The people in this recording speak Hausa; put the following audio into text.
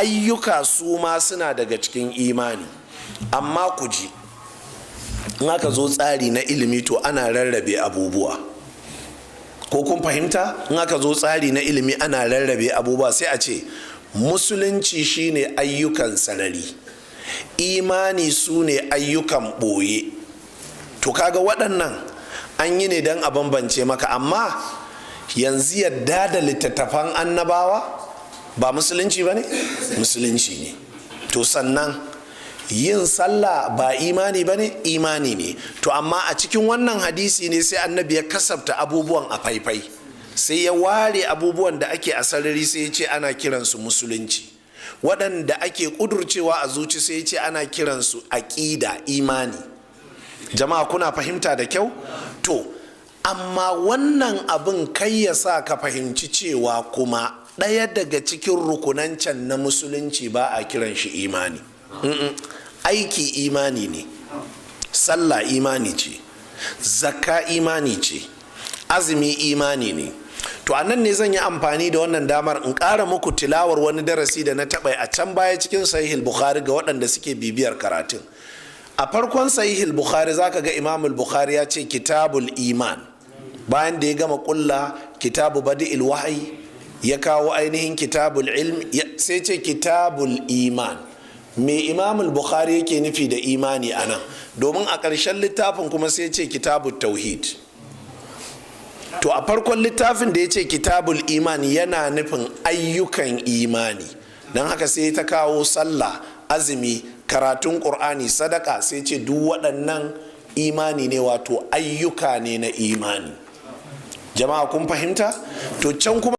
ayyuka su ma suna daga cikin imani, amma ku ji in aka zo tsari na ilimi to ana rarrabe abubuwa. Ko kun fahimta? In aka zo tsari na ilimi ana rarrabe abubuwa, sai a ce musulunci shine ayyukan sarari, imani su ne ayyukan ɓoye. To kaga waɗannan an yi ne don a bambance maka, amma yanzu yadda da littattafan annabawa ba musulunci ba ne? Musulunci ne. To sannan yin sallah ba imani ba ne? Imani ne. To amma a cikin wannan hadisi ne sai annabi ya kasafta abubuwan a faifai, sai ya ware abubuwan da ake a sarari sai ya ce ana kiransu musulunci, waɗanda ake ƙudurcewa a zuci sai ya ce ana kiransu aƙida, imani. Jama'a kuna fahimta da kyau? To amma wannan abin kai ya sa ka fahimci cewa kuma ɗaya daga cikin rukunan can na musulunci ba a kiran shi imani. Aiki imani ne, sallah imani ce, zakka imani ce, azumi imani ne. To anan ne zan yi amfani da wannan damar in ƙara muku tilawar wani darasi da na taɓa a can baya cikin sahihul bukhari ga waɗanda suke bibiyar karatun. A farkon sahihul bukhari zaka ga imamul bukhari ya ce kitabul iman, bayan da ya gama kulla kitabu badi'il wahyi ya kawo ainihin kitabul ilm sai ce kitabul iman. Me imamul bukhari yake nufi da imani anan? Domin a ƙarshen littafin kuma sai ce kitabul tauhid. To a farkon littafin da ya ce kitabul iman yana nufin ayyukan imani, don haka sai ta kawo sallah, azumi, karatun ƙur'ani, sadaka, sai ce duk waɗannan imani ne, wato ayyuka ne na imani. Jama'a kun fahimta? To can kuma